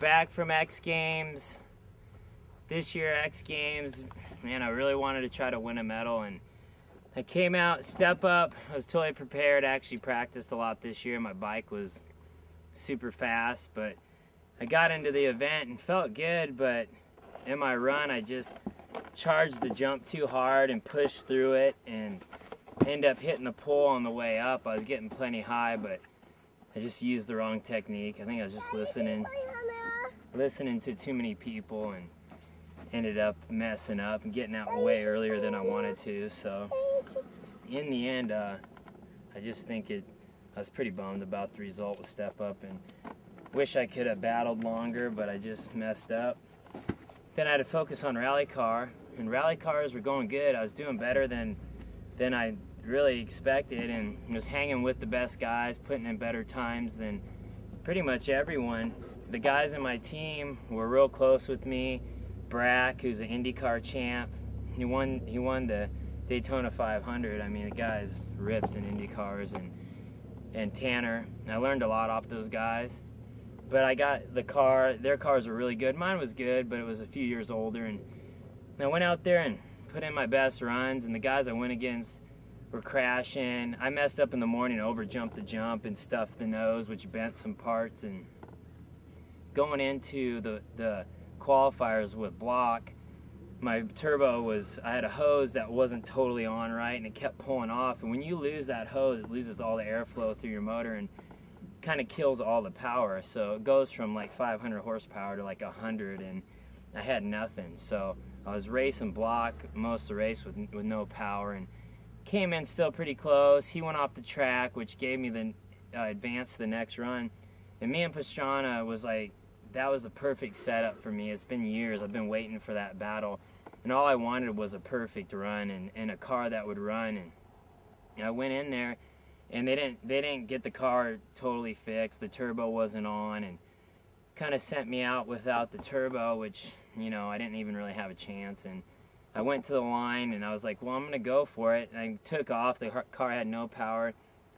back from X Games. This year, X Games, man, I really wanted to try to win a medal, and I came out, step up. I was totally prepared. I actually practiced a lot this year. My bike was super fast, but I got into the event and felt good, but in my run, I just charged the jump too hard and pushed through it and ended up hitting the pole on the way up. I was getting plenty high, but I just used the wrong technique. I think I was just listening to too many people and ended up messing up and getting out way earlier than I wanted to. So in the end, I just think I was pretty bummed about the result with Step Up and wish I could have battled longer, but I just messed up. Then I had to focus on rally car, and rally cars were going good. I was doing better than I really expected, and was hanging with the best guys, putting in better times than pretty much everyone. The guys in my team were real close with me. Brack, who's an IndyCar champ, he won the Daytona 500. I mean, the guy's ripped in IndyCars, and Tanner. And I learned a lot off those guys. But I got the car, their cars were really good. Mine was good, but it was a few years older. And I went out there and put in my best runs, and the guys I went against were crashing. I messed up in the morning, overjumped the jump and stuffed the nose, which bent some parts. And going into the qualifiers with block, my turbo I had a hose that wasn't totally on right, and it kept pulling off. And when you lose that hose, it loses all the airflow through your motor and kind of kills all the power. So it goes from like 500 horsepower to like 100, and I had nothing. So I was racing block most of the race with no power, and came in still pretty close. He went off the track, which gave me the advance to the next run. And me and Pastrana was like, that was the perfect setup for me. It's been years. I've been waiting for that battle, and all I wanted was a perfect run and a car that would run. And I went in there, and they didn't get the car totally fixed. The turbo wasn't on, and kind of sent me out without the turbo, which, you know, I didn't even really have a chance. And I went to the line, and I was like, well, I'm going to go for it. And I took off. The car had no power.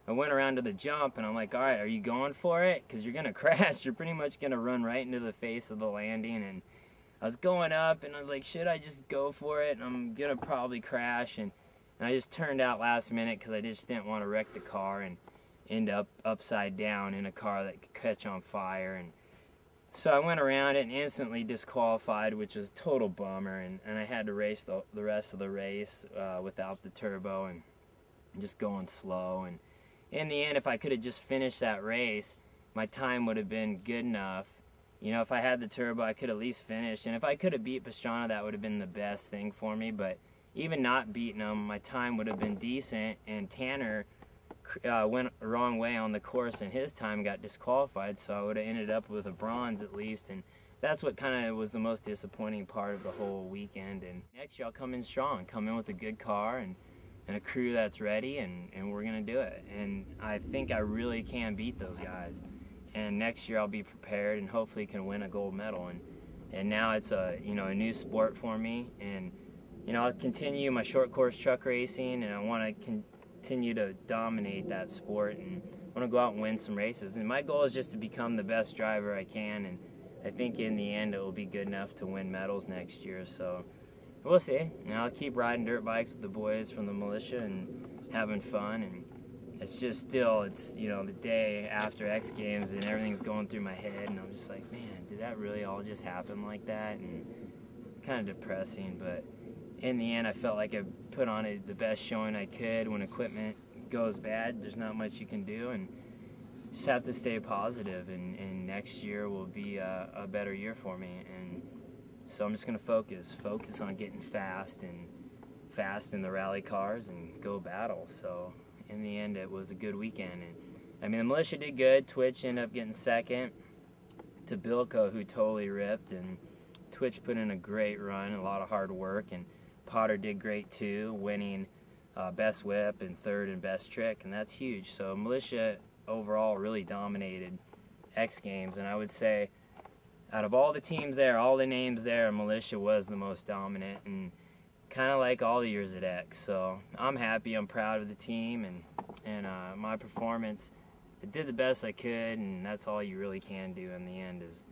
I went around to the jump, and I'm like, all right, are you going for it? Because you're going to crash. You're pretty much going to run right into the face of the landing. And I was going up, and I was like, should I just go for it? I'm going to probably crash. And I just turned out last minute because I just didn't want to wreck the car and end up upside down in a car that could catch on fire. And so I went around it and instantly disqualified, which was a total bummer. And I had to race the rest of the race without the turbo and just going slow. And in the end, if I could have just finished that race, my time would have been good enough. You know, if I had the turbo, I could at least finish. And if I could have beat Pastrana, that would have been the best thing for me. But even not beating him, my time would have been decent. And Tanner went the wrong way on the course, and his time got disqualified. So I would have ended up with a bronze at least. And that's what kind of was the most disappointing part of the whole weekend. And next year I'll come in strong, come in with a good car and a crew that's ready, and we're going to do it. And I think I really can beat those guys. And next year I'll be prepared and hopefully can win a gold medal. And now it's a new sport for me. And I'll continue my short course truck racing, and I want to continue to dominate that sport, and I want to go out and win some races. And my goal is just to become the best driver I can, and I think in the end it will be good enough to win medals next year. So we'll see. And I'll keep riding dirt bikes with the boys from the militia and having fun. And it's just still, the day after X Games, and everything's going through my head, and I'm just like, man, did that really all just happen like that? And it's kind of depressing, but in the end, I felt like I put on the best showing I could. When equipment goes bad, there's not much you can do, and just have to stay positive, and next year will be a better year for me. And so I'm just going to focus on getting fast in the rally cars and go battle. So in the end, it was a good weekend. And I mean, the militia did good. Twitch ended up getting second to Bilko, who totally ripped, and Twitch put in a great run, a lot of hard work, and Potter did great too, winning best whip and third in best trick, and that's huge. So militia overall really dominated X Games, and I would say out of all the teams there, all the names there, militia was the most dominant, and kind of like all the years at X. So I'm happy, I'm proud of the team, and my performance. I did the best I could, and that's all you really can do in the end is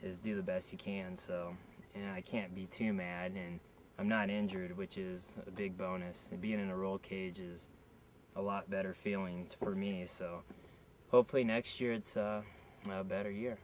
is do the best you can. So, and I can't be too mad, and I'm not injured, which is a big bonus. And being in a roll cage is a lot better feelings for me. So hopefully next year it's a better year.